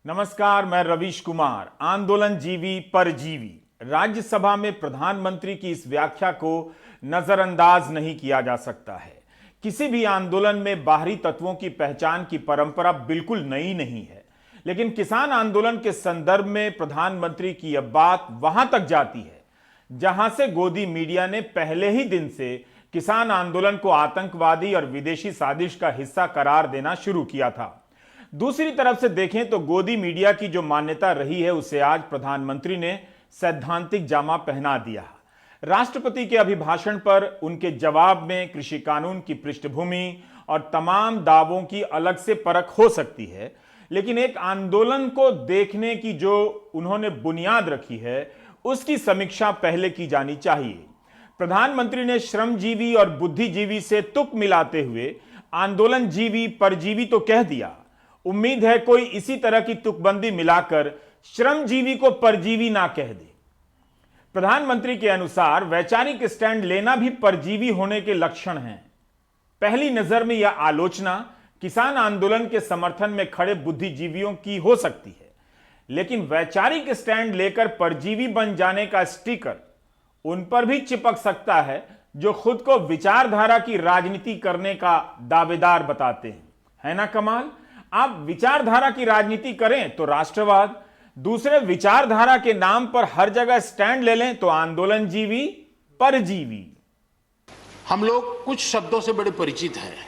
नमस्कार, मैं रवीश कुमार। आंदोलन जीवी परजीवी। राज्यसभा में प्रधानमंत्री की इस व्याख्या को नजरअंदाज नहीं किया जा सकता है। किसी भी आंदोलन में बाहरी तत्वों की पहचान की परंपरा बिल्कुल नई नहीं है, लेकिन किसान आंदोलन के संदर्भ में प्रधानमंत्री की यह बात वहां तक जाती है जहां से गोदी मीडिया ने पहले ही दिन से किसान आंदोलन को आतंकवादी और विदेशी साजिश का हिस्सा करार देना शुरू किया था। दूसरी तरफ से देखें तो गोदी मीडिया की जो मान्यता रही है उसे आज प्रधानमंत्री ने सैद्धांतिक जामा पहना दिया। राष्ट्रपति के अभिभाषण पर उनके जवाब में कृषि कानून की पृष्ठभूमि और तमाम दावों की अलग से परख हो सकती है, लेकिन एक आंदोलन को देखने की जो उन्होंने बुनियाद रखी है उसकी समीक्षा पहले की जानी चाहिए। प्रधानमंत्री ने श्रमजीवी और बुद्धिजीवी से तुक मिलाते हुए आंदोलन जीवी परजीवी तो कह दिया। उम्मीद है कोई इसी तरह की तुकबंदी मिलाकर श्रमजीवी को परजीवी ना कह दे। प्रधानमंत्री के अनुसार वैचारिक स्टैंड लेना भी परजीवी होने के लक्षण हैं। पहली नजर में यह आलोचना किसान आंदोलन के समर्थन में खड़े बुद्धिजीवियों की हो सकती है, लेकिन वैचारिक स्टैंड लेकर परजीवी बन जाने का स्टिकर उन पर भी चिपक सकता है जो खुद को विचारधारा की राजनीति करने का दावेदार बताते हैं। है ना कमाल? आप विचारधारा की राजनीति करें तो राष्ट्रवाद, दूसरे विचारधारा के नाम पर हर जगह स्टैंड ले लें तो आंदोलन जीवी परजीवी। हम लोग कुछ शब्दों से बड़े परिचित हैं,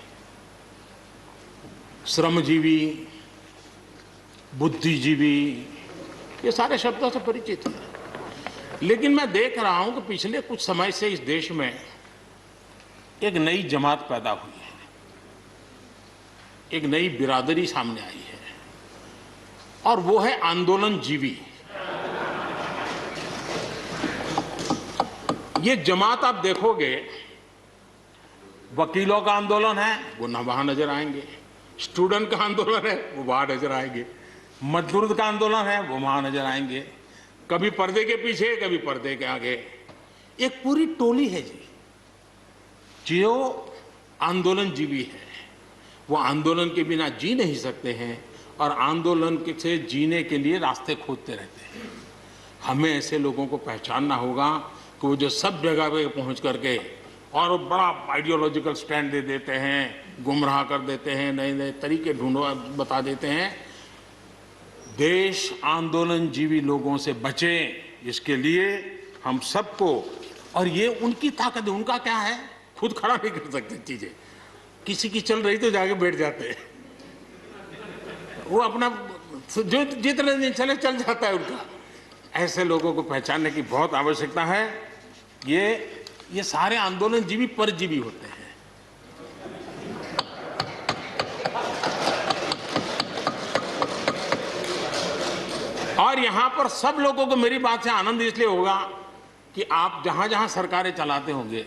श्रमजीवी, बुद्धिजीवी, ये सारे शब्दों से परिचित हैं। लेकिन मैं देख रहा हूं कि पिछले कुछ समय से इस देश में एक नई जमात पैदा हुई है, एक नई बिरादरी सामने आई है, और वो है आंदोलन जीवी। ये जमात आप देखोगे, वकीलों का आंदोलन है वो ना वहां नजर आएंगे, स्टूडेंट का आंदोलन है वो वहां नजर आएंगे, मजदूर का आंदोलन है वो वहां नजर आएंगे, कभी पर्दे के पीछे कभी पर्दे के आगे। एक पूरी टोली है जी जो आंदोलन जीवी है। वो आंदोलन के बिना जी नहीं सकते हैं और आंदोलन से जीने के लिए रास्ते खोजते रहते हैं। हमें ऐसे लोगों को पहचानना होगा कि वो जो सब जगह पे पहुंच करके और बड़ा आइडियोलॉजिकल स्टैंड दे देते हैं, गुमराह कर देते हैं, नए नए तरीके बता देते हैं। देश आंदोलन जीवी लोगों से बचे, इसके लिए हम सबको, और ये उनकी ताकत है। उनका क्या है, खुद खड़ा नहीं कर सकते चीजें, किसी की चल रही तो जाके बैठ जाते हैं, वो अपना जो जितने दिन चले चल जाता है उनका। ऐसे लोगों को पहचानने की बहुत आवश्यकता है। ये सारे आंदोलन जीवी परजीवी होते हैं। और यहां पर सब लोगों को मेरी बात से आनंद इसलिए होगा कि आप जहां जहां सरकारें चलाते होंगे,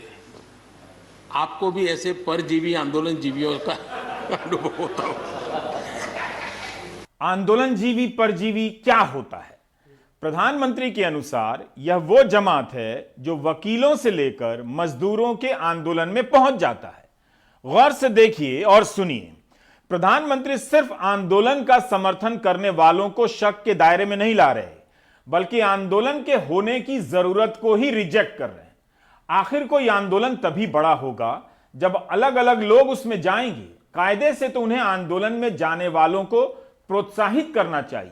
आपको भी ऐसे परजीवी आंदोलन जीवियों का अनुभव होता हो। आंदोलन जीवी परजीवी क्या होता है? प्रधानमंत्री के अनुसार यह वो जमात है जो वकीलों से लेकर मजदूरों के आंदोलन में पहुंच जाता है। गौर से देखिए और सुनिए, प्रधानमंत्री सिर्फ आंदोलन का समर्थन करने वालों को शक के दायरे में नहीं ला रहे, बल्कि आंदोलन के होने की जरूरत को ही रिजेक्ट कर रहे हैं। आखिर कोई आंदोलन तभी बड़ा होगा जब अलग अलग लोग उसमें जाएंगे। कायदे से तो उन्हें आंदोलन में जाने वालों को प्रोत्साहित करना चाहिए।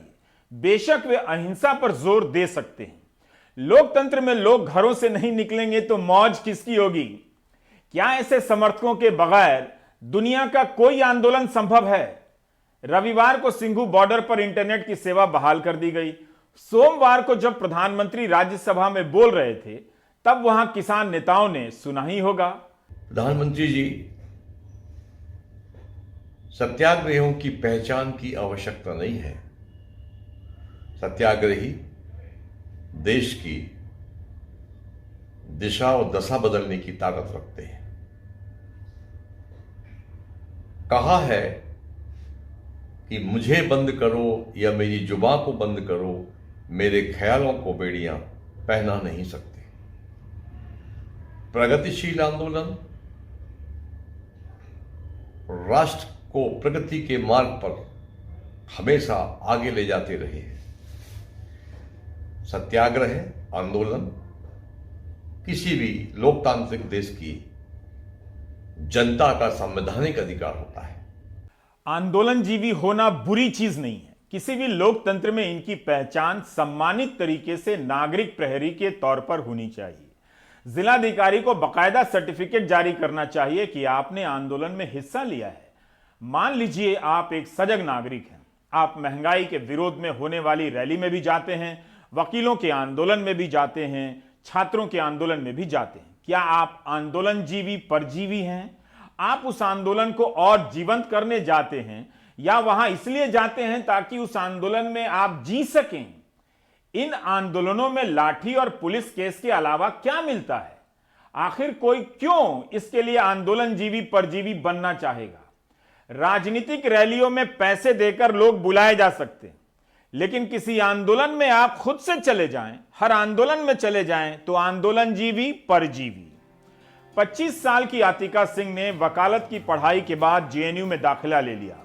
बेशक वे अहिंसा पर जोर दे सकते हैं। लोकतंत्र में लोग घरों से नहीं निकलेंगे तो मौज किसकी होगी? क्या ऐसे समर्थकों के बगैर दुनिया का कोई आंदोलन संभव है? रविवार को सिंघू बॉर्डर पर इंटरनेट की सेवा बहाल कर दी गई। सोमवार को जब प्रधानमंत्री राज्यसभा में बोल रहे थे तब वहां किसान नेताओं ने सुना ही होगा। प्रधानमंत्री जी, सत्याग्रहियों की पहचान की आवश्यकता नहीं है। सत्याग्रही देश की दिशा और दशा बदलने की ताकत रखते हैं। कहा है कि मुझे बंद करो या मेरी जुबान को बंद करो, मेरे ख्यालों को बेड़ियां पहना नहीं सकते। प्रगतिशील आंदोलन राष्ट्र को प्रगति के मार्ग पर हमेशा आगे ले जाते रहे हैं। सत्याग्रह आंदोलन किसी भी लोकतांत्रिक देश की जनता का संवैधानिक अधिकार होता है। आंदोलनजीवी होना बुरी चीज नहीं है। किसी भी लोकतंत्र में इनकी पहचान सम्मानित तरीके से नागरिक प्रहरी के तौर पर होनी चाहिए। जिलाधिकारी को बकायदा सर्टिफिकेट जारी करना चाहिए कि आपने आंदोलन में हिस्सा लिया है। मान लीजिए आप एक सजग नागरिक हैं, आप महंगाई के विरोध में होने वाली रैली में भी जाते हैं, वकीलों के आंदोलन में भी जाते हैं, छात्रों के आंदोलन में भी जाते हैं। क्या आप आंदोलनजीवी परजीवी हैं? आप उस आंदोलन को और जीवंत करने जाते हैं या वहां इसलिए जाते हैं ताकि उस आंदोलन में आप जी सकें? इन आंदोलनों में लाठी और पुलिस केस के अलावा क्या मिलता है? आखिर कोई क्यों इसके लिए आंदोलनजीवी परजीवी बनना चाहेगा? राजनीतिक रैलियों में पैसे देकर लोग बुलाए जा सकते हैं, लेकिन किसी आंदोलन में आप खुद से चले जाएं, हर आंदोलन में चले जाएं, तो आंदोलनजीवी परजीवी। 25 साल की आतिका सिंह ने वकालत की पढ़ाई के बाद जेएनयू में दाखिला ले लिया।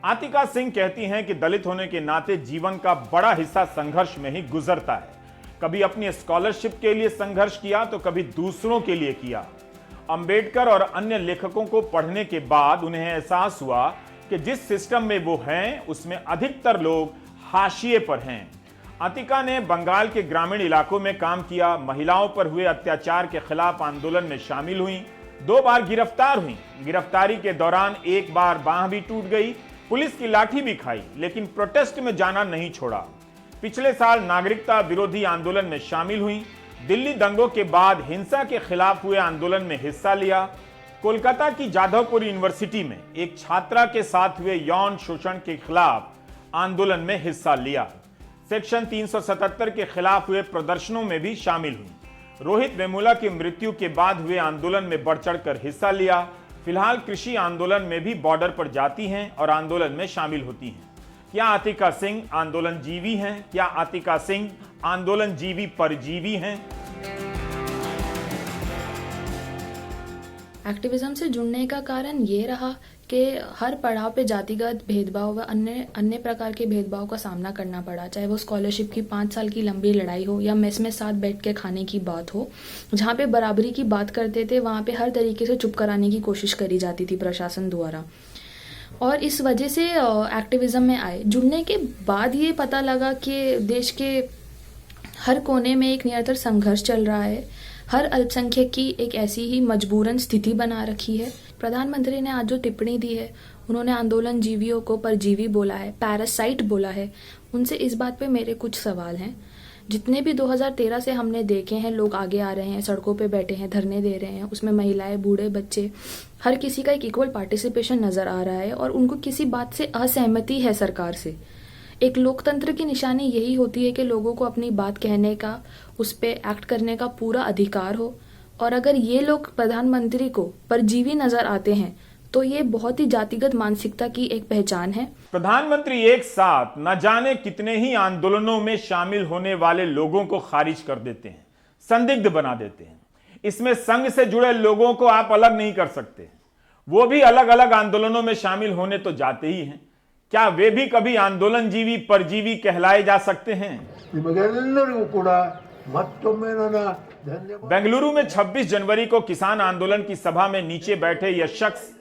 आतिका सिंह कहती हैं कि दलित होने के नाते जीवन का बड़ा हिस्सा संघर्ष में ही गुजरता है। कभी अपनी स्कॉलरशिप के लिए संघर्ष किया तो कभी दूसरों के लिए किया। अंबेडकर और अन्य लेखकों को पढ़ने के बाद उन्हें एहसास हुआ कि जिस सिस्टम में वो हैं उसमें अधिकतर लोग हाशिए पर हैं। आतिका ने बंगाल के ग्रामीण इलाकों में काम किया, महिलाओं पर हुए अत्याचार के खिलाफ आंदोलन में शामिल हुई, 2 बार गिरफ्तार हुई। गिरफ्तारी के दौरान एक बार बांह भी टूट गई, पुलिस की लाठी भी खाई, लेकिन प्रोटेस्ट में जाना नहीं छोड़ा। पिछले साल नागरिकता विरोधी आंदोलन में शामिल हुई। दिल्ली दंगों के बाद हिंसा के खिलाफ हुए आंदोलन में हिस्सा लिया। कोलकाता की जादवपुर यूनिवर्सिटी में एक छात्रा के साथ हुए यौन शोषण के खिलाफ आंदोलन में हिस्सा लिया। सेक्शन 377 के खिलाफ हुए प्रदर्शनों में भी शामिल हुई। रोहित वेमुला की मृत्यु के बाद हुए आंदोलन में बढ़ चढ़कर हिस्सा लिया। फिलहाल कृषि आंदोलन में भी बॉर्डर पर जाती हैं और आंदोलन में शामिल होती हैं। क्या आतिका सिंह आंदोलनजीवी हैं? क्या आतिका सिंह आंदोलनजीवी परजीवी हैं? एक्टिविज्म से जुड़ने का कारण ये रहा कि हर पड़ाव पे जातिगत भेदभाव व अन्य प्रकार के भेदभाव का सामना करना पड़ा, चाहे वो स्कॉलरशिप की 5 साल की लंबी लड़ाई हो या मेस में साथ बैठ के खाने की बात हो। जहाँ पे बराबरी की बात करते थे वहाँ पे हर तरीके से चुप कराने की कोशिश करी जाती थी प्रशासन द्वारा। और इस वजह से एक्टिविज्म में आए। जुड़ने के बाद ये पता लगा कि देश के हर कोने में एक निरंतर संघर्ष चल रहा है। हर अल्पसंख्यक की एक ऐसी ही मजबूरन स्थिति बना रखी है। प्रधानमंत्री ने आज जो टिप्पणी दी है, उन्होंने आंदोलन जीवियों को परजीवी बोला है, पैरासाइट बोला है। उनसे इस बात पे मेरे कुछ सवाल हैं। जितने भी 2013 से हमने देखे हैं लोग आगे आ रहे हैं, सड़कों पे बैठे हैं, धरने दे रहे हैं, उसमें महिलाएं, बूढ़े, बच्चे, हर किसी का एक इक्वल पार्टिसिपेशन नजर आ रहा है और उनको किसी बात से असहमति है सरकार से। एक लोकतंत्र की निशानी यही होती है कि लोगों को अपनी बात कहने का, उस पर एक्ट करने का पूरा अधिकार हो। और अगर ये लोग प्रधानमंत्री को परजीवी नजर आते हैं तो ये बहुत ही जातिगत मानसिकता की एक पहचान है। प्रधानमंत्री एक साथ न जाने कितने ही आंदोलनों में शामिल होने वाले लोगों को खारिज कर देते हैं, संदिग्ध बना देते हैं। इसमें संघ से जुड़े लोगों को आप अलग नहीं कर सकते। वो भी अलग अलग आंदोलनों में शामिल होने तो जाते ही हैं। क्या वे भी कभी आंदोलनजीवी परजीवी कहलाए जा सकते हैं? बेंगलुरु में 26 जनवरी को किसान आंदोलन की सभा में नीचे बैठे यह शख्स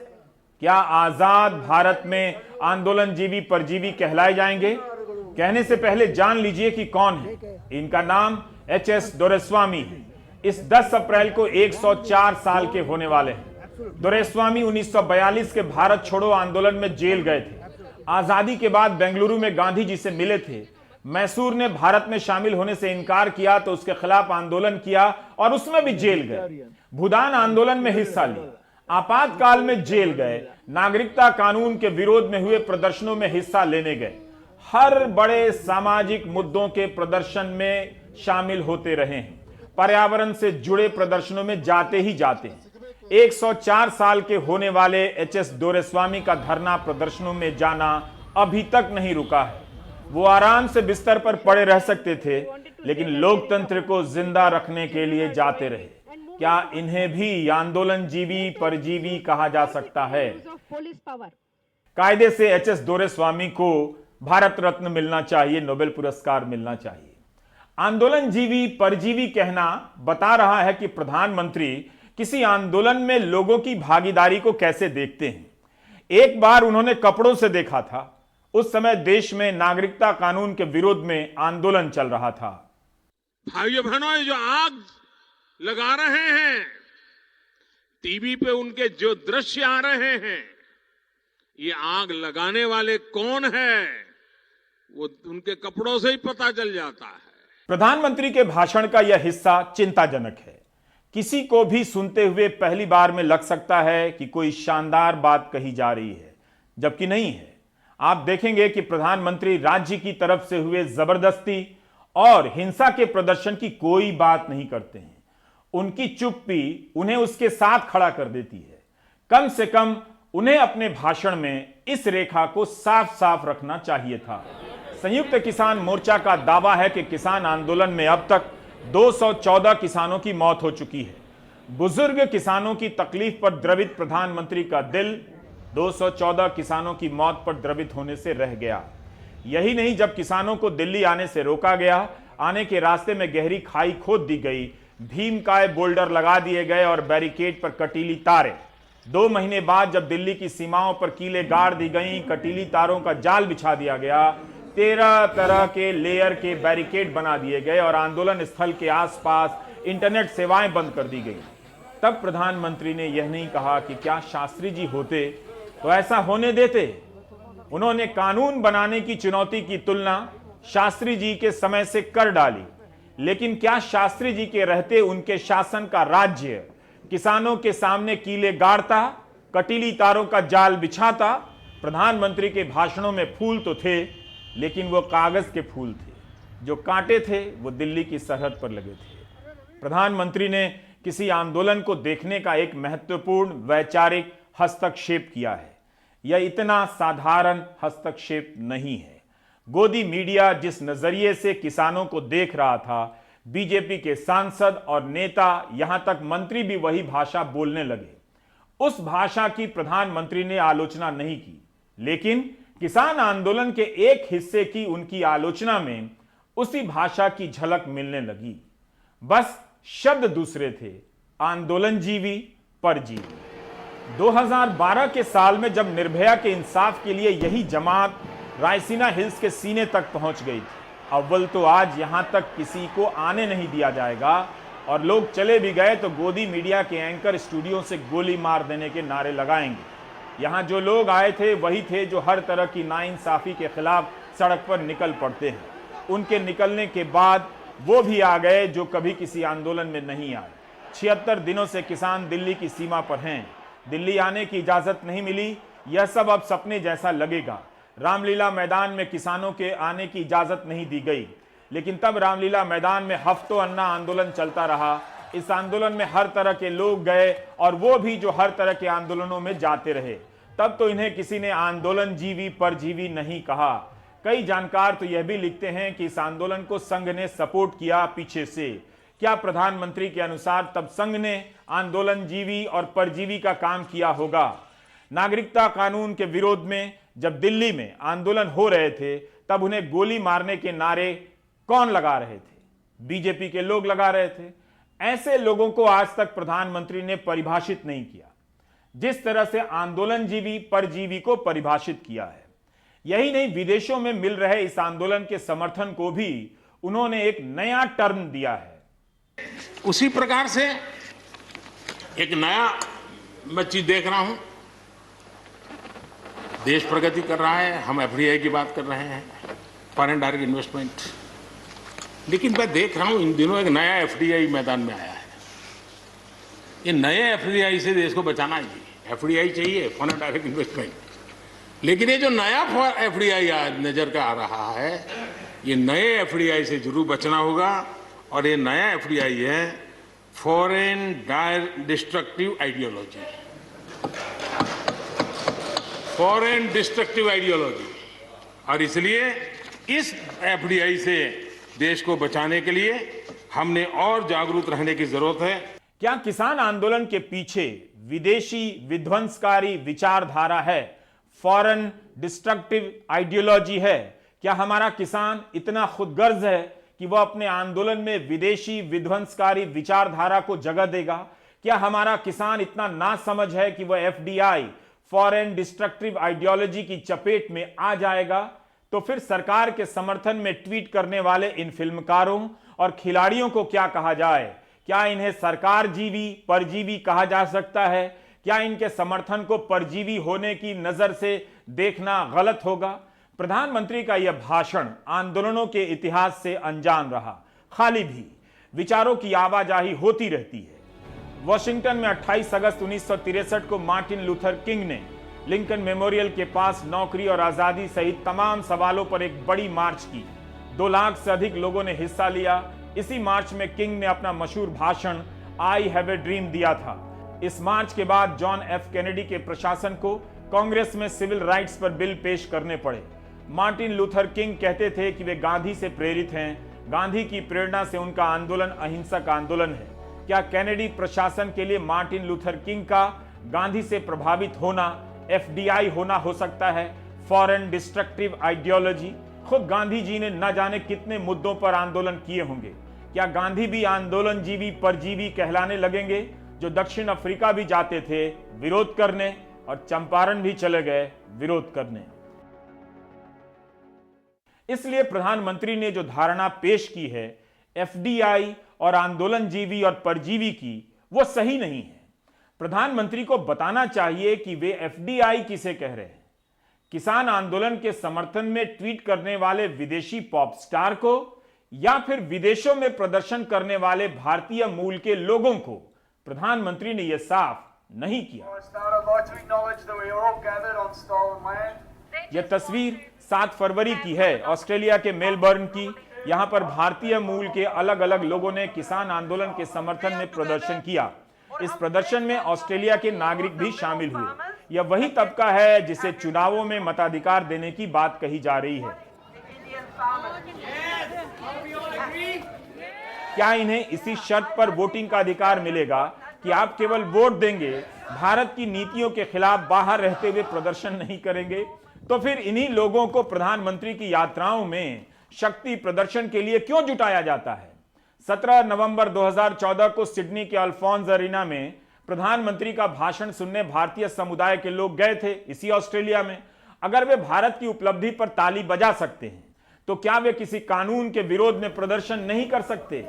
क्या आजाद भारत में आंदोलनजीवी परजीवी कहलाए जाएंगे? कहने से पहले जान लीजिए कि कौन है। इनका नाम एच.एस. दोरेस्वामी है। इस 10 अप्रैल को 104 साल के होने वाले हैं। दोरेस्वामी 1942 के भारत छोड़ो आंदोलन में जेल गए थे। आजादी के बाद बेंगलुरु में गांधी जी से मिले थे। मैसूर ने भारत में शामिल होने से इनकार किया तो उसके खिलाफ आंदोलन किया और उसमें भी जेल गए। भूदान आंदोलन में हिस्सा लिया, आपातकाल में जेल गए, नागरिकता कानून के विरोध में हुए प्रदर्शनों में हिस्सा लेने गए। हर बड़े सामाजिक मुद्दों के प्रदर्शन में शामिल होते रहे हैं। पर्यावरण से जुड़े प्रदर्शनों में जाते ही जाते हैं। 104 साल के होने वाले एच.एस. दोरेस्वामी का धरना प्रदर्शनों में जाना अभी तक नहीं रुका है। वो आराम से बिस्तर पर पड़े रह सकते थे, लेकिन लोकतंत्र को जिंदा रखने के लिए जाते रहे। क्या इन्हें भी आंदोलनजीवी परजीवी कहा जा सकता है? कायदे से एच.एस. दोरेस्वामी को भारत रत्न मिलना चाहिए, नोबेल पुरस्कार मिलना चाहिए। आंदोलनजीवी परजीवी कहना बता रहा है कि प्रधानमंत्री किसी आंदोलन में लोगों की भागीदारी को कैसे देखते हैं। एक बार उन्होंने कपड़ों से देखा था, उस समय देश में नागरिकता कानून के विरोध में आंदोलन चल रहा था। भाइयों बहनों, ये जो आग लगा रहे हैं, टीवी पे उनके जो दृश्य आ रहे हैं, ये आग लगाने वाले कौन है वो उनके कपड़ों से ही पता चल जाता है। प्रधानमंत्री के भाषण का यह हिस्सा चिंताजनक है। किसी को भी सुनते हुए पहली बार में लग सकता है कि कोई शानदार बात कही जा रही है, जबकि नहीं है। आप देखेंगे कि प्रधानमंत्री राज्य की तरफ से हुए जबरदस्ती और हिंसा के प्रदर्शन की कोई बात नहीं करते हैं। उनकी चुप्पी उन्हें उसके साथ खड़ा कर देती है। कम से कम उन्हें अपने भाषण में इस रेखा को साफ साफ रखना चाहिए था। संयुक्त किसान मोर्चा का दावा है कि किसान आंदोलन में अब तक 214 किसानों की मौत हो चुकी है। बुजुर्ग किसानों की तकलीफ पर द्रवित प्रधानमंत्री का दिल 214 किसानों की मौत पर द्रवित होने से रह गया। यही नहीं, जब किसानों को दिल्ली आने से रोका गया, आने के रास्ते में गहरी खाई खोद दी गई, भीमकाय बोल्डर लगा दिए गए और बैरिकेड पर कटीली तारें। 2 महीने बाद जब दिल्ली की सीमाओं पर कीले गाड़ दी गई, कटीली तारों का जाल बिछा दिया गया, 13 तरह के लेयर के बैरिकेड बना दिए गए और आंदोलन स्थल के आसपास इंटरनेट सेवाएं बंद कर दी गई, तब प्रधानमंत्री ने यह नहीं कहा कि क्या शास्त्री जी होते तो ऐसा होने देते। उन्होंने कानून बनाने की चुनौती की तुलना शास्त्री जी के समय से कर डाली, लेकिन क्या शास्त्री जी के रहते उनके शासन का राज्य किसानों के सामने कीले गाड़ता, कटीली तारों का जाल बिछाता? प्रधानमंत्री के भाषणों में फूल तो थे, लेकिन वो कागज के फूल थे। जो कांटे थे वो दिल्ली की सरहद पर लगे थे। प्रधानमंत्री ने किसी आंदोलन को देखने का एक महत्वपूर्ण वैचारिक हस्तक्षेप किया है। यह इतना साधारण हस्तक्षेप नहीं है। गोदी मीडिया जिस नजरिए से किसानों को देख रहा था, बीजेपी के सांसद और नेता, यहां तक मंत्री भी वही भाषा बोलने लगे। उस भाषा की प्रधानमंत्री ने आलोचना नहीं की, लेकिन किसान आंदोलन के एक हिस्से की उनकी आलोचना में उसी भाषा की झलक मिलने लगी। बस शब्द दूसरे थे, आंदोलनजीवी परजीवी। 2012 के साल में जब निर्भया के इंसाफ के लिए यही जमात रायसीना हिल्स के सीने तक पहुंच गई थी, अव्वल तो आज यहां तक किसी को आने नहीं दिया जाएगा, और लोग चले भी गए तो गोदी मीडिया के एंकर स्टूडियो से गोली मार देने के नारे लगाएंगे। यहां जो लोग आए थे वही थे जो हर तरह की नाइंसाफी के खिलाफ सड़क पर निकल पड़ते हैं। उनके निकलने के बाद वो भी आ गए जो कभी किसी आंदोलन में नहीं आए। 76 दिनों से किसान दिल्ली की सीमा पर हैं। दिल्ली आने की इजाजत नहीं मिली, यह सब अब सपने जैसा लगेगा। रामलीला मैदान में किसानों के आने की इजाजत नहीं दी गई, लेकिन तब रामलीला मैदान में हफ्तों अन्ना आंदोलन चलता रहा। इस आंदोलन में हर तरह के लोग गए, और वो भी जो हर तरह के आंदोलनों में जाते रहे। तब तो इन्हें किसी ने आंदोलनजीवी परजीवी नहीं कहा। कई जानकार तो यह भी लिखते हैं कि इस आंदोलन को संघ ने सपोर्ट किया पीछे से। क्या प्रधानमंत्री के अनुसार तब संघ ने आंदोलनजीवी और परजीवी का काम किया होगा? नागरिकता कानून के विरोध में जब दिल्ली में आंदोलन हो रहे थे, तब उन्हें गोली मारने के नारे कौन लगा रहे थे? बीजेपी के लोग लगा रहे थे। ऐसे लोगों को आज तक प्रधानमंत्री ने परिभाषित नहीं किया, जिस तरह से आंदोलनजीवी परजीवी को परिभाषित किया है। यही नहीं, विदेशों में मिल रहे इस आंदोलन के समर्थन को भी उन्होंने एक नया टर्म दिया है। उसी प्रकार से एक नया मैं चीज देख रहा हूं। देश प्रगति कर रहा है, हम एफडीआई की बात कर रहे हैं, फॉरेन डायरेक्ट इन्वेस्टमेंट, लेकिन मैं देख रहा हूं इन दिनों एक नया एफडीआई मैदान में आया है। ये नए एफडीआई से देश को बचाना चाहिए। एफडीआई चाहिए, फॉरेन डायरेक्ट इन्वेस्टमेंट, लेकिन ये जो नया एफडीआई नजर का आ रहा है, ये नए एफडीआई से जरूर बचना होगा। और ये नया एफडीआई है foreign destructive ideology, foreign destructive ideology. और इसलिए इस एफडीआई से देश को बचाने के लिए हमने और जागरूक रहने की जरूरत है। क्या किसान आंदोलन के पीछे विदेशी विध्वंसकारी विचारधारा है, फॉरेन डिस्ट्रक्टिव आइडियोलॉजी है? क्या हमारा किसान इतना खुदगर्ज है कि वह अपने आंदोलन में विदेशी विध्वंसकारी विचारधारा को जगह देगा? क्या हमारा किसान इतना नासमझ है कि वह एफडीआई, फॉरेन डिस्ट्रक्टिव आइडियोलॉजी की चपेट में आ जाएगा? तो फिर सरकार के समर्थन में ट्वीट करने वाले इन फिल्मकारों और खिलाड़ियों को क्या कहा जाए? क्या इन्हें सरकार जीवी परजीवी कहा जा सकता है? क्या इनके समर्थन को परजीवी होने की नजर से देखना गलत होगा? प्रधानमंत्री का यह भाषण आंदोलनों के इतिहास से अनजान रहा, खाली भी विचारों की आवाजाही होती रहती है। वॉशिंगटन में 28 अगस्त 1963 को मार्टिन लूथर किंग ने लिंकन मेमोरियल के पास नौकरी और आजादी सहित तमाम सवालों पर एक बड़ी मार्च की। 2 लाख से अधिक लोगों ने हिस्सा लिया। इसी मार्च में किंग ने अपना मशहूर भाषण आई हैव ए ड्रीम दिया था। इस मार्च के बाद जॉन एफ कैनेडी के प्रशासन को कांग्रेस में सिविल राइट्स पर बिल पेश करने पड़े। मार्टिन लूथर किंग कहते थे कि वे गांधी से प्रेरित हैं। गांधी की प्रेरणा से उनका आंदोलन अहिंसक आंदोलन है। क्या कैनेडी प्रशासन के लिए मार्टिन लूथर किंग का गांधी से प्रभावित होना एफडीआई होना हो सकता है? Foreign destructive ideology. खुद गांधी जी ने न जाने कितने मुद्दों पर आंदोलन किए होंगे। क्या गांधी भी आंदोलन जीवी परजीवी कहलाने लगेंगे, जो दक्षिण अफ्रीका भी जाते थे विरोध करने और चंपारण भी चले गए विरोध करने? इसलिए प्रधानमंत्री ने जो धारणा पेश की है एफडीआई और आंदोलन जीवी और परजीवी की, वो सही नहीं है। प्रधानमंत्री को बताना चाहिए कि वे एफडीआई किसे कह रहे हैं। किसान आंदोलन के समर्थन में ट्वीट करने वाले विदेशी पॉप स्टार को, या फिर विदेशों में प्रदर्शन करने वाले भारतीय मूल के लोगों को? प्रधानमंत्री ने यह साफ नहीं किया। यह तस्वीर 7 फरवरी की है, ऑस्ट्रेलिया के मेलबर्न की। यहां पर भारतीय मूल के अलग अलग लोगों ने किसान आंदोलन के समर्थन में प्रदर्शन किया। इस प्रदर्शन में ऑस्ट्रेलिया के नागरिक भी शामिल हुए। यह वही तबका है जिसे चुनावों में मताधिकार देने की बात कही जा रही है। क्या इन्हें इसी शर्त पर वोटिंग का अधिकार मिलेगा कि आप केवल वोट देंगे, भारत की नीतियों के खिलाफ बाहर रहते हुए प्रदर्शन नहीं करेंगे? तो फिर इन्हीं लोगों को प्रधानमंत्री की यात्राओं में शक्ति प्रदर्शन के लिए क्यों जुटाया जाता है? 17 नवंबर 2014 को सिडनी के अल्फोंस अरीना में प्रधानमंत्री का भाषण सुनने भारतीय समुदाय के लोग गए थे, इसी ऑस्ट्रेलिया में। अगर वे भारत की उपलब्धि पर ताली बजा सकते हैं, तो क्या वे किसी कानून के विरोध में प्रदर्शन नहीं कर सकते?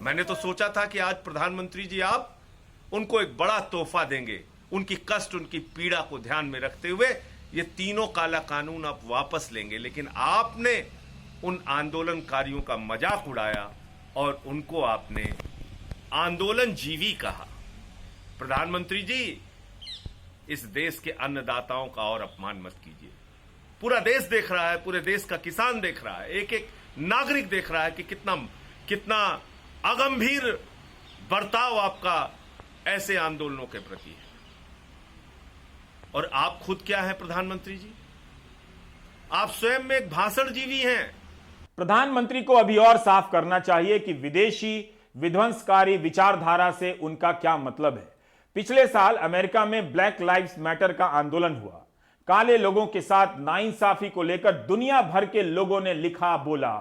मैंने तो सोचा था कि आज प्रधानमंत्री जी आप उनको एक बड़ा तोहफा देंगे, उनकी कष्ट, उनकी पीड़ा को ध्यान में रखते हुए ये तीनों काला कानून आप वापस लेंगे। लेकिन आपने उन आंदोलनकारियों का मजाक उड़ाया और उनको आपने आंदोलन जीवी कहा। प्रधानमंत्री जी, इस देश के अन्नदाताओं का और अपमान मत कीजिए। पूरा देश देख रहा है, पूरे देश का किसान देख रहा है, एक एक नागरिक देख रहा है कि कितना अगंभीर बर्ताव आपका ऐसे आंदोलनों के प्रति है। और आप खुद क्या हैं प्रधानमंत्री जी? आप स्वयं में एक भाषण जीवी हैं। प्रधानमंत्री को अभी और साफ करना चाहिए कि विदेशी विध्वंसकारी विचारधारा से उनका क्या मतलब है। पिछले साल अमेरिका में ब्लैक लाइव्स मैटर का आंदोलन हुआ। काले लोगों के साथ नाइंसाफी को लेकर दुनिया भर के लोगों ने लिखा, बोला।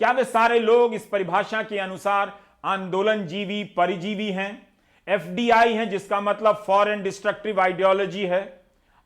क्या वे सारे लोग इस परिभाषा के अनुसार आंदोलन जीवी परिजीवी हैं? एफडीआई हैं, जिसका मतलब फॉरेन डिस्ट्रक्टिव आइडियोलॉजी है।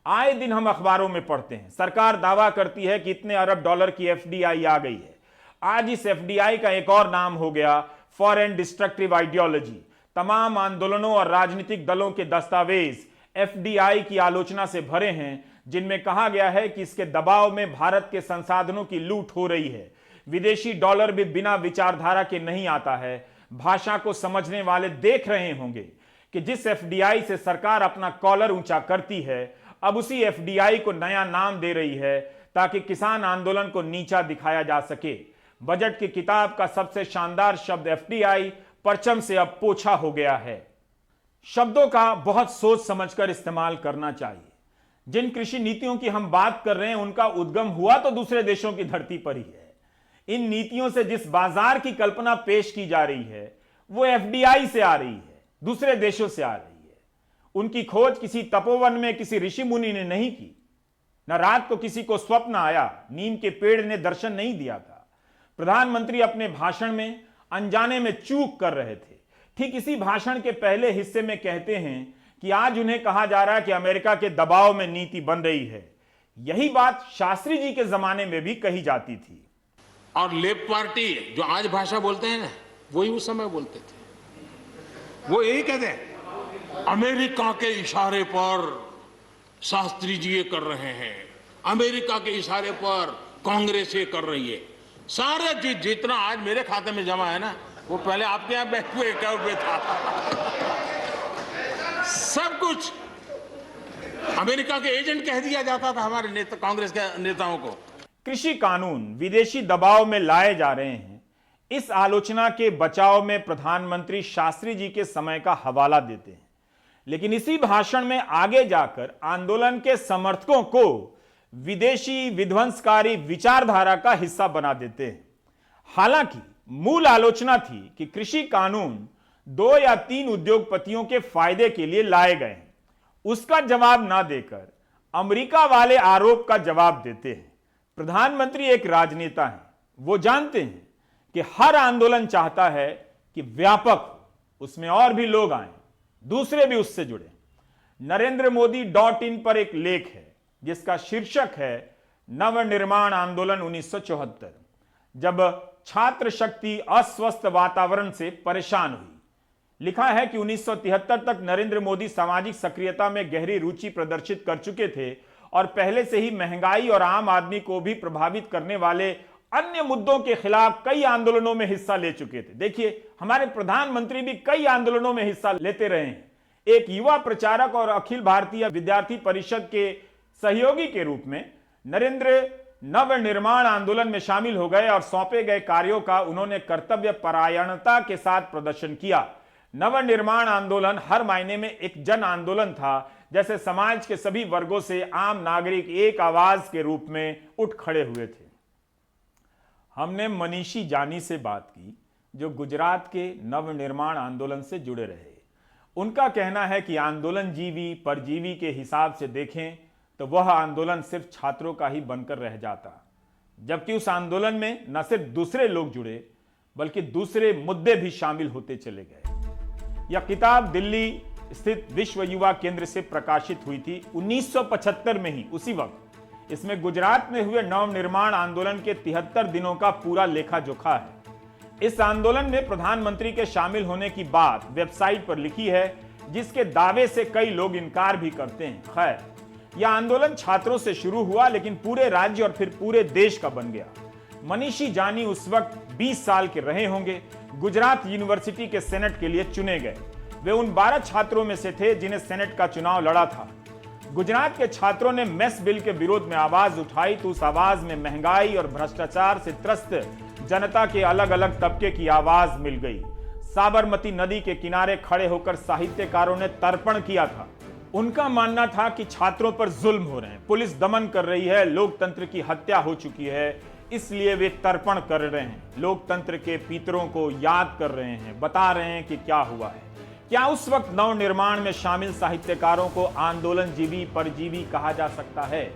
आए दिन हम अखबारों में पढ़ते हैं, सरकार दावा करती है कि इतने अरब डॉलर की एफडीआई आ गई है। आज इस एफडीआई का एक और नाम हो गया फॉरेन डिस्ट्रक्टिव आइडियोलॉजी। तमाम आंदोलनों और राजनीतिक दलों के दस्तावेज एफडीआई की आलोचना से भरे हैं, जिनमें कहा गया है कि इसके दबाव में भारत के संसाधनों की लूट हो रही है। विदेशी डॉलर भी बिना विचारधारा के नहीं आता है। भाषा को समझने वाले देख रहे होंगे कि जिस एफडीआई से सरकार अपना कॉलर ऊंचा करती है, अब उसी एफडीआई को नया नाम दे रही है ताकि किसान आंदोलन को नीचा दिखाया जा सके। बजट की किताब का सबसे शानदार शब्द एफडीआई परचम से अब पोछा हो गया है। शब्दों का बहुत सोच समझकर इस्तेमाल करना चाहिए। जिन कृषि नीतियों की हम बात कर रहे हैं, उनका उद्गम हुआ तो दूसरे देशों की धरती पर ही है। इन नीतियों से जिस बाजार की कल्पना पेश की जा रही है, वो एफडीआई से आ रही है, दूसरे देशों से आ रही है। उनकी खोज किसी तपोवन में किसी ऋषि मुनि ने नहीं की। न रात को किसी को स्वप्न आया, नीम के पेड़ ने दर्शन नहीं दिया था। प्रधानमंत्री अपने भाषण में अनजाने में चूक कर रहे थे। ठीक इसी भाषण के पहले हिस्से में कहते हैं कि आज उन्हें कहा जा रहा है कि अमेरिका के दबाव में नीति बन रही है। यही बात शास्त्री जी के जमाने में भी कही जाती थी। और लेफ्ट पार्टी जो आज भाषा बोलते हैं ना, वही उस समय बोलते थे। वो यही कहते हैं, अमेरिका के इशारे पर शास्त्री जी ये कर रहे हैं, अमेरिका के इशारे पर कांग्रेस ये कर रही है। सारा चीज जितना आज मेरे खाते में जमा है ना, वो पहले आपके यहाँ बैठे हुए अकाउंट में था। सब कुछ अमेरिका के एजेंट कह दिया जाता था हमारे नेता, कांग्रेस के नेताओं को। कृषि कानून विदेशी दबाव में लाए जा रहे हैं, इस आलोचना के बचाव में प्रधानमंत्री शास्त्री जी के समय का हवाला देते हैं, लेकिन इसी भाषण में आगे जाकर आंदोलन के समर्थकों को विदेशी विध्वंसकारी विचारधारा का हिस्सा बना देते हैं। हालांकि मूल आलोचना थी कि कृषि कानून 2 या 3 उद्योगपतियों के फायदे के लिए लाए गए हैं। उसका जवाब ना देकर अमेरिका वाले आरोप का जवाब देते हैं। प्रधानमंत्री एक राजनेता हैं, वो जानते हैं कि हर आंदोलन चाहता है कि व्यापक उसमें और भी लोग आए, दूसरे भी उससे जुड़े। NarendraModi.in पर एक लेख है जिसका शीर्षक है नवनिर्माण आंदोलन 1974। जब छात्र शक्ति अस्वस्थ वातावरण से परेशान हुई। लिखा है कि 1973 तक नरेंद्र मोदी सामाजिक सक्रियता में गहरी रुचि प्रदर्शित कर चुके थे और पहले से ही महंगाई और आम आदमी को भी प्रभावित करने वाले अन्य मुद्दों के खिलाफ कई आंदोलनों में हिस्सा ले चुके थे। देखिए, हमारे प्रधानमंत्री भी कई आंदोलनों में हिस्सा लेते रहे हैं। एक युवा प्रचारक और अखिल भारतीय विद्यार्थी परिषद के सहयोगी के रूप में नरेंद्र नवनिर्माण आंदोलन में शामिल हो गए और सौंपे गए कार्यों का उन्होंने कर्तव्य परायणता के साथ प्रदर्शन किया। नवनिर्माण आंदोलन हर मायने में एक जन आंदोलन था, जैसे समाज के सभी वर्गों से आम नागरिक एक आवाज के रूप में उठ खड़े हुए थे। हमने मनीषी जानी से बात की, जो गुजरात के नवनिर्माण आंदोलन से जुड़े रहे। उनका कहना है कि आंदोलन जीवी परजीवी के हिसाब से देखें तो वह आंदोलन सिर्फ छात्रों का ही बनकर रह जाता, जबकि उस आंदोलन में न सिर्फ दूसरे लोग जुड़े बल्कि दूसरे मुद्दे भी शामिल होते चले गए। यह किताब दिल्ली स्थित विश्व युवा केंद्र से प्रकाशित हुई थी 1975 में ही। उसी वक्त इसमें गुजरात में हुए नवनिर्माण आंदोलन के 73 दिनों का पूरा लेखा जोखा है। इस आंदोलन में प्रधानमंत्री के शामिल होने की बात वेबसाइट पर लिखी है, जिसके दावे से कई लोग इनकार भी करते हैं। खैर, यह आंदोलन छात्रों से शुरू हुआ लेकिन पूरे राज्य और फिर पूरे देश का बन गया। मनीषी जानी उस वक्त 20 साल के रहे होंगे। गुजरात यूनिवर्सिटी के सेनेट के लिए चुने गए। वे उन 12 छात्रों में से थे जिन्हें सेनेट का चुनाव लड़ा था। गुजरात के छात्रों ने मेस बिल के विरोध में आवाज उठाई तो उस आवाज में महंगाई और भ्रष्टाचार से त्रस्त जनता के अलग अलग तबके की आवाज मिल गई। साबरमती नदी के किनारे खड़े होकर साहित्यकारों ने तर्पण किया था। उनका मानना था कि छात्रों पर जुल्म हो रहे हैं, पुलिस दमन कर रही है, लोकतंत्र की हत्या हो चुकी है, इसलिए वे तर्पण कर रहे हैं, लोकतंत्र के पितरों को याद कर रहे हैं, बता रहे हैं कि क्या हुआ है। क्या उस वक्त नवनिर्माण में शामिल साहित्यकारों को आंदोलन जीवी परजीवी कहा जा सकता है?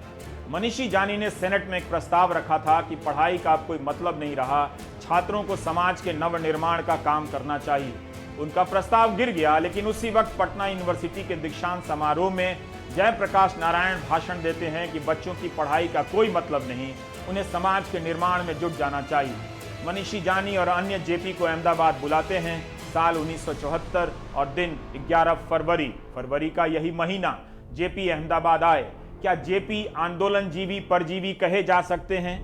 मनीषी जानी ने सेनेट में एक प्रस्ताव रखा था कि पढ़ाई का अब कोई मतलब नहीं रहा, छात्रों को समाज के नवनिर्माण का काम करना चाहिए। उनका प्रस्ताव गिर गया, लेकिन उसी वक्त पटना यूनिवर्सिटी के दीक्षांत समारोह में जयप्रकाश नारायण भाषण देते हैं कि बच्चों की पढ़ाई का कोई मतलब नहीं, उन्हें समाज के निर्माण में जुट जाना चाहिए। मनीषी जानी और अन्य जेपी को अहमदाबाद बुलाते हैं। साल 1974 और दिन 11 फरवरी का यही महीना जेपी अहमदाबाद आए। क्या जेपी आंदोलन जीवी परजीवी कहे जा सकते हैं?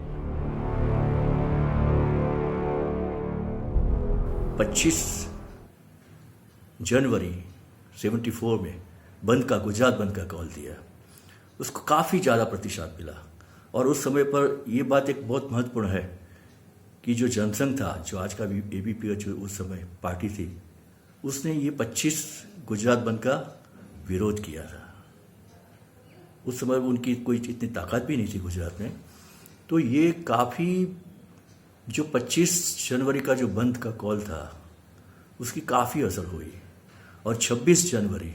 25 जनवरी 74 में बंद का, गुजरात बंद का कॉल दिया। उसको काफ़ी ज़्यादा प्रतिशत मिला और उस समय पर यह बात एक बहुत महत्वपूर्ण है कि जो जनसंघ था, जो आज का एबीपी जो उस समय पार्टी थी, उसने ये 25 गुजरात बंद का विरोध किया था। उस समय उनकी कोई इतनी ताकत भी नहीं थी गुजरात में। तो ये काफ़ी, जो 25 जनवरी का जो बंद का कॉल था, उसकी काफ़ी असर हुई। और 26 जनवरी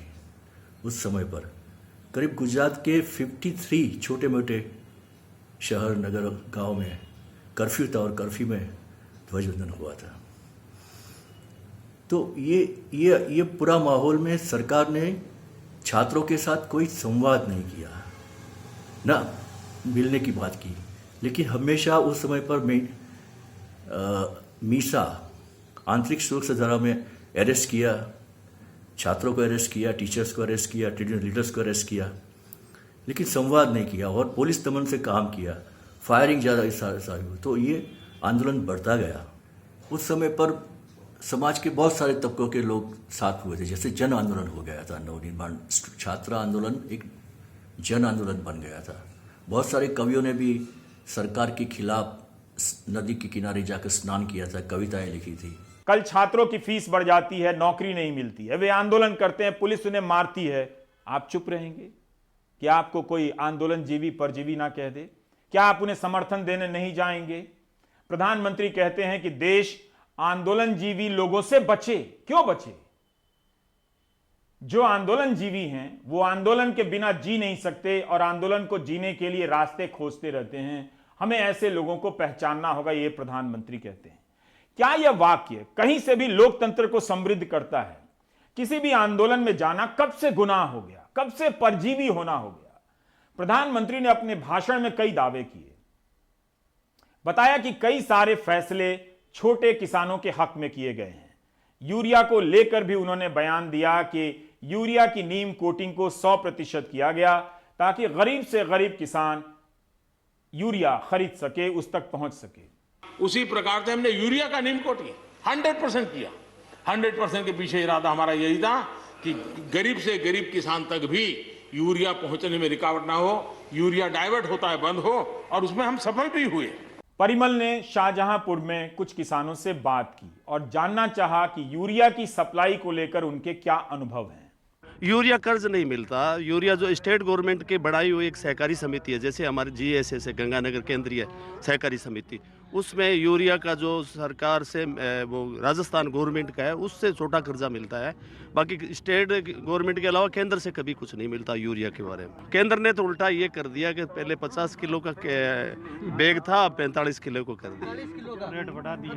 उस समय पर करीब गुजरात के 53 छोटे मोटे शहर नगर गांव में कर्फ्यू था और कर्फ्यू में ध्वजवंदन हुआ था। तो ये पूरा माहौल में सरकार ने छात्रों के साथ कोई संवाद नहीं किया, ना मिलने की बात की, लेकिन हमेशा उस समय पर मीसा आंतरिक सुरक्षा धारा में अरेस्ट किया, छात्रों को अरेस्ट किया, टीचर्स को अरेस्ट किया, स्टूडेंट लीडर्स को अरेस्ट किया, लेकिन संवाद नहीं किया और पुलिस दमन से काम किया, फायरिंग ज़्यादा सारी हुई। तो ये आंदोलन बढ़ता गया। उस समय पर समाज के बहुत सारे तबकों के लोग साथ हुए थे, जैसे जन आंदोलन हो गया था, नवनिर्माण छात्र आंदोलन एक जन आंदोलन बन गया था। बहुत सारे कवियों ने भी सरकार के खिलाफ नदी के किनारे जाकर स्नान किया था, कविताएं लिखी थी। कल छात्रों की फीस बढ़ जाती है, नौकरी नहीं मिलती है, वे आंदोलन करते हैं, पुलिस उन्हें मारती है, आप चुप रहेंगे? क्या आपको कोई आंदोलन जीवी परजीवी ना कह दे? क्या आप उन्हें समर्थन देने नहीं जाएंगे? प्रधानमंत्री कहते हैं कि देश आंदोलन जीवी लोगों से बचे। क्यों बचे? जो आंदोलन जीवी हैं वो आंदोलन के बिना जी नहीं सकते और आंदोलन को जीने के लिए रास्ते खोजते रहते हैं। हमें ऐसे लोगों को पहचानना होगा, ये प्रधानमंत्री कहते हैं। क्या यह वाक्य कहीं से भी लोकतंत्र को समृद्ध करता है? किसी भी आंदोलन में जाना कब से गुनाह हो गया, कब से परजीवी होना हो गया? प्रधानमंत्री ने अपने भाषण में कई दावे किए, बताया कि कई सारे फैसले छोटे किसानों के हक में किए गए हैं। यूरिया को लेकर भी उन्होंने बयान दिया कि यूरिया की नीम कोटिंग को 100% किया गया ताकि गरीब से गरीब किसान यूरिया खरीद सके, उस तक पहुंच सके। उसी प्रकार से हमने यूरिया का नीम कोटिंग 100% किया। 100% के पीछे इरादा हमारा यही था कि गरीब से गरीब किसान तक भी यूरिया पहुंचने में रुकावट ना हो, यूरिया डाइवर्ट होता है बंद हो, और उसमें हम सफल भी हुए। परिमल ने शाहजहांपुर में कुछ किसानों से बात की और जानना चाहा कि यूरिया की सप्लाई को लेकर उनके क्या अनुभव हैं। यूरिया कर्ज नहीं मिलता। यूरिया जो स्टेट गवर्नमेंट की बढ़ाई हुई एक सहकारी समिति है, जैसे हमारे GSS है, गंगानगर केंद्रीय सहकारी समिति, उसमें यूरिया का जो सरकार से वो राजस्थान गवर्नमेंट का है उससे छोटा कर्जा मिलता है। बाकी स्टेट गवर्नमेंट के अलावा केंद्र से कभी कुछ नहीं मिलता यूरिया के बारे में। केंद्र ने तो उल्टा ये कर दिया कि पहले 50 किलो का बैग था, 45 किलो को कर दिया,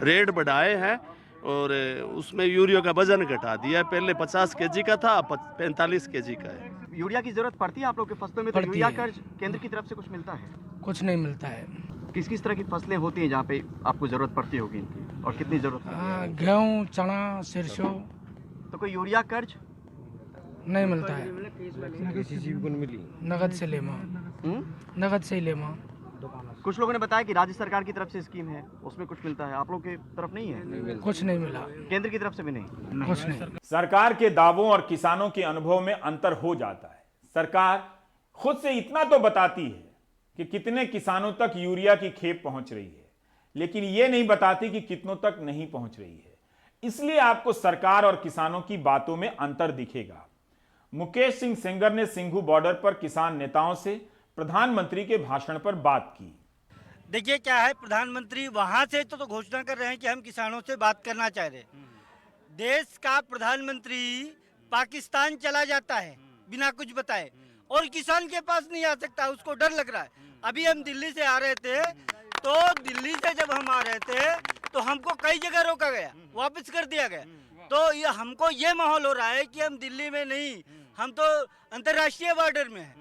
रेट बढ़ाए हैं और उसमें यूरिया का वजन घटा दिया। पहले 50 kg का था, 45 kg का है। यूरिया की जरूरत पड़ती है आप लोग के फसलों में? तो यूरिया कर्ज केंद्र की तरफ से कुछ मिलता है? कुछ नहीं मिलता है। किस किस तरह की फसलें होती हैं जहाँ पे आपको जरूरत पड़ती होगी इनकी, और कितनी जरूरत है? गेहूँ, चना, सरसों। तो कोई यूरिया कर्ज नहीं मिलता है। नगद से लेमा, नगद से ही लेमा। कुछ लोगों ने बताया कि राज्य सरकार की तरफ से स्कीम है, उसमें कुछ मिलता है, आप लोग की तरफ नहीं है? कुछ नहीं मिला। केंद्र की तरफ से भी नहीं? कुछ नहीं। सरकार के दावों और किसानों के अनुभव में अंतर हो जाता है। सरकार खुद से इतना तो बताती है कि कितने किसानों तक यूरिया की खेप पहुंच रही है, लेकिन यह नहीं बताती कि कितनों तक नहीं पहुंच रही है। इसलिए आपको सरकार और किसानों की बातों में अंतर दिखेगा। मुकेश सिंह सेंगर ने सिंघू बॉर्डर पर किसान नेताओं से प्रधानमंत्री के भाषण पर बात की। देखिए क्या है, प्रधानमंत्री वहां से तो घोषणा कर रहे हैं कि हम किसानों से बात करना चाह रहे हैं। देश का प्रधानमंत्री पाकिस्तान चला जाता है बिना कुछ बताए और किसान के पास नहीं आ सकता, उसको डर लग रहा है। अभी हम दिल्ली से आ रहे थे, तो दिल्ली से जब हम आ रहे थे तो हमको कई जगह रोका गया, वापस कर दिया गया। तो ये हमको ये माहौल हो रहा है कि हम दिल्ली में नहीं, हम तो अंतर्राष्ट्रीय बॉर्डर में हैं।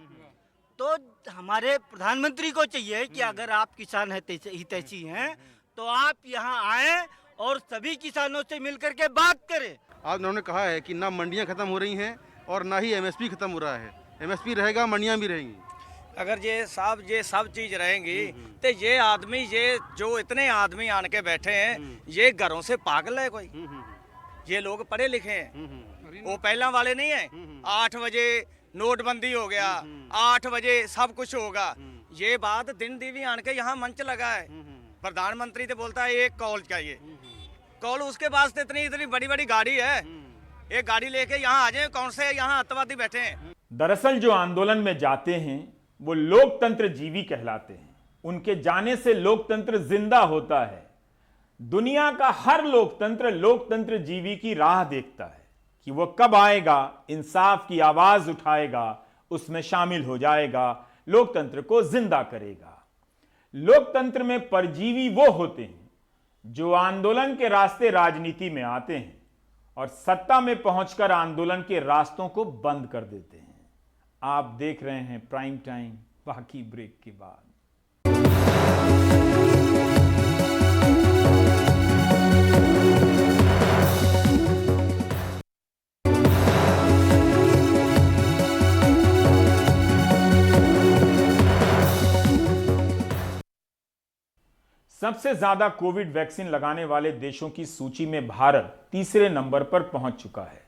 तो हमारे प्रधानमंत्री को चाहिए कि अगर आप किसान हितैषी हैं तो आप यहाँ आए और सभी किसानों से मिलकर के बात करें। आज उन्होंने कहा है कि ना मंडियाँ खत्म हो रही हैं और ना ही MSP खत्म हो रहा है। MSP रहेगा, मंडियाँ भी रहेंगी। अगर ये सब चीज रहेंगी तो ये आदमी, ये जो इतने आदमी आन के बैठे हैं, ये घरों से पागल है कोई? ये लोग पढ़े लिखे हैं, वो पहला वाले नहीं है। 8 बजे नोटबंदी हो गया, 8 बजे सब कुछ होगा। ये बात दिन दीवी आन के यहाँ मंच लगा है। प्रधानमंत्री तो बोलता है एक कॉल चाहिए, कॉल उसके पास इतनी बड़ी बड़ी गाड़ी है, एक गाड़ी लेके यहाँ आ जाए। कौन से यहाँ अतवादी बैठे हैं? दरअसल जो आंदोलन में जाते हैं वो लोकतंत्र जीवी कहलाते हैं। उनके जाने से लोकतंत्र जिंदा होता है। दुनिया का हर लोकतंत्र लोकतंत्र जीवी की राह देखता है कि वो कब आएगा, इंसाफ की आवाज उठाएगा, उसमें शामिल हो जाएगा, लोकतंत्र को जिंदा करेगा। लोकतंत्र में परजीवी वो होते हैं जो आंदोलन के रास्ते राजनीति में आते हैं और सत्ता में पहुंचकर आंदोलन के रास्तों को बंद कर देते हैं। आप देख रहे हैं प्राइम टाइम, बाकी ब्रेक के बाद। सबसे ज्यादा कोविड वैक्सीन लगाने वाले देशों की सूची में भारत तीसरे नंबर पर पहुंच चुका है।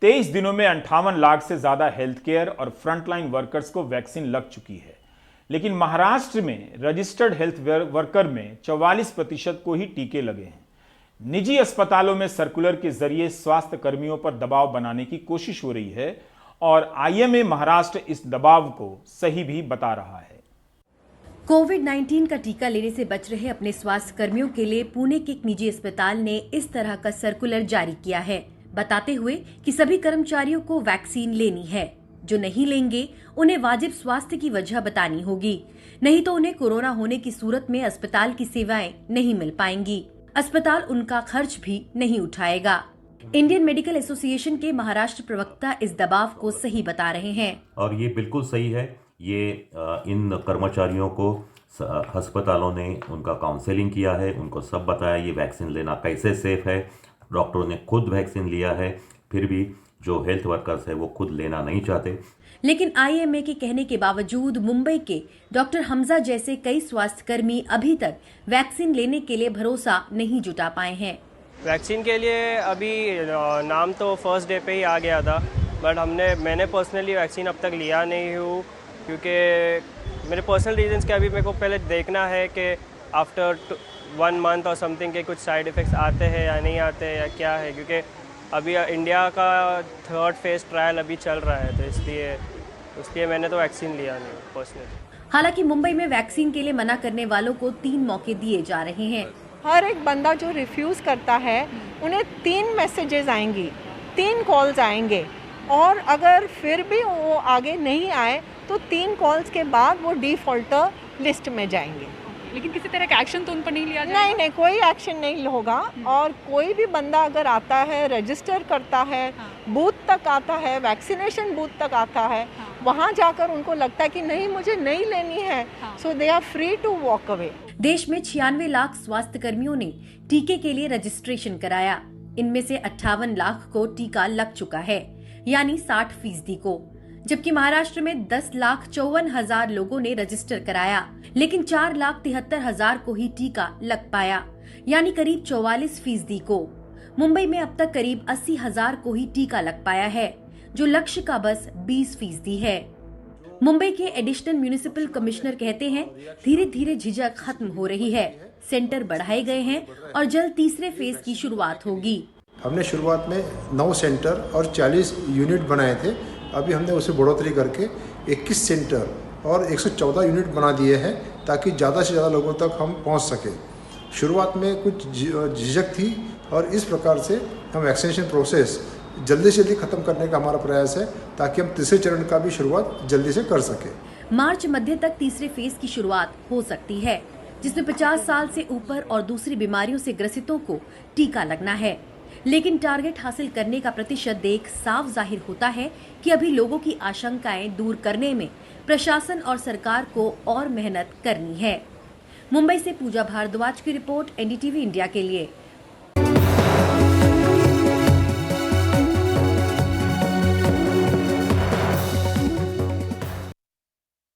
23 दिनों में 58 लाख से ज्यादा हेल्थ केयर और फ्रंटलाइन वर्कर्स को वैक्सीन लग चुकी है। लेकिन महाराष्ट्र में रजिस्टर्ड हेल्थ वर्कर में 44% को ही टीके लगे हैं। निजी अस्पतालों में सर्कुलर के जरिए स्वास्थ्य कर्मियों पर दबाव बनाने की कोशिश हो रही है और आईएमए महाराष्ट्र इस दबाव को सही भी बता रहा है। कोविड-19 का टीका लेने से बच रहे अपने स्वास्थ्य कर्मियों के लिए पुणे के एक निजी अस्पताल ने इस तरह का सर्कुलर जारी किया है, बताते हुए कि सभी कर्मचारियों को वैक्सीन लेनी है। जो नहीं लेंगे उन्हें वाजिब स्वास्थ्य की वजह बतानी होगी, नहीं तो उन्हें कोरोना होने की सूरत में अस्पताल की सेवाएं नहीं मिल पाएंगी। अस्पताल उनका खर्च भी नहीं उठाएगा। इंडियन मेडिकल एसोसिएशन के महाराष्ट्र प्रवक्ता इस दबाव को सही बता रहे हैं। और ये बिल्कुल सही है। ये इन कर्मचारियों को अस्पतालों ने उनका काउंसलिंग किया है, उनको सब बताया ये वैक्सीन लेना कैसे सेफ है। डॉक्टरों ने खुद वैक्सीन लिया है, फिर भी जो हेल्थ वर्कर्स है वो खुद लेना नहीं चाहते। लेकिन आईएमए के कहने के बावजूद मुंबई के डॉक्टर हमजा जैसे कई स्वास्थ्यकर्मी अभी तक वैक्सीन लेने के लिए भरोसा नहीं जुटा पाए हैं। वैक्सीन के लिए अभी नाम तो फर्स्ट डे पे ही आ गया था, बट मैंने पर्सनली वैक्सीन अब तक लिया नहीं हूँ, क्योंकि मेरे पर्सनल रीजंस के अभी मेरे को पहले देखना है कि आफ्टर 1 मंथ और समथिंग के कुछ साइड इफ़ेक्ट्स आते हैं या नहीं आते हैं या क्या है, क्योंकि अभी इंडिया का 3rd फेज ट्रायल अभी चल रहा है, तो इसलिए मैंने तो वैक्सीन लिया नहीं पर्सनली। हालांकि मुंबई में वैक्सीन के लिए मना करने वालों को 3 मौके दिए जा रहे हैं। हर एक बंदा जो रिफ्यूज़ करता है उन्हें 3 मैसेजेस आएंगी, 3 कॉल्स आएंगे, और अगर फिर भी वो आगे नहीं आए तो 3 कॉल्स के बाद वो डिफॉल्टर लिस्ट में जाएंगे। लेकिन किसी तरह का एक्शन तो उन पर नहीं लिया जाएगा? नहीं, कोई एक्शन नहीं होगा। और कोई भी बंदा अगर आता है, रजिस्टर करता है, बूथ तक आता है, वैक्सीनेशन बूथ तक आता है, वहाँ जाकर उनको लगता है कि नहीं मुझे नहीं लेनी है, so they are free to walk away. देश में 96 लाख स्वास्थ्य कर्मियों ने टीके के लिए रजिस्ट्रेशन कराया। इनमें से 58 लाख को टीका लग चुका है, यानी 60% को, जबकि महाराष्ट्र में 10,54,000 लोगों ने रजिस्टर कराया, लेकिन 4,73,000 को ही टीका लग पाया, यानी करीब 44% को। मुंबई में अब तक करीब 80,000 को ही टीका लग पाया है, जो लक्ष्य का बस 20% है। मुंबई के एडिशनल म्युनिसिपल कमिश्नर कहते हैं धीरे धीरे झिझक खत्म हो रही है, सेंटर बढ़ाए गए हैं और जल्द तीसरे फेज की शुरुआत होगी। हमने शुरुआत में 9 सेंटर और 40 यूनिट बनाए थे, अभी हमने उसे बढ़ोतरी करके 21 सेंटर और 114 यूनिट बना दिए हैं, ताकि ज़्यादा से ज़्यादा लोगों तक हम पहुंच सकें। शुरुआत में कुछ झिझक थी और इस प्रकार से हम वैक्सीनेशन प्रोसेस जल्दी से जल्दी खत्म करने का हमारा प्रयास है, ताकि हम तीसरे चरण का भी शुरुआत जल्दी से कर सकें। मार्च मध्य तक तीसरे फेज की शुरुआत हो सकती है, जिसमें 50 साल से ऊपर और दूसरी बीमारियों से ग्रसितों को टीका लगना है। लेकिन टारगेट हासिल करने का प्रतिशत देख साफ जाहिर होता है कि अभी लोगों की आशंकाएं दूर करने में प्रशासन और सरकार को और मेहनत करनी है। मुंबई से पूजा भारद्वाज की रिपोर्ट, एनडीटीवी इंडिया के लिए।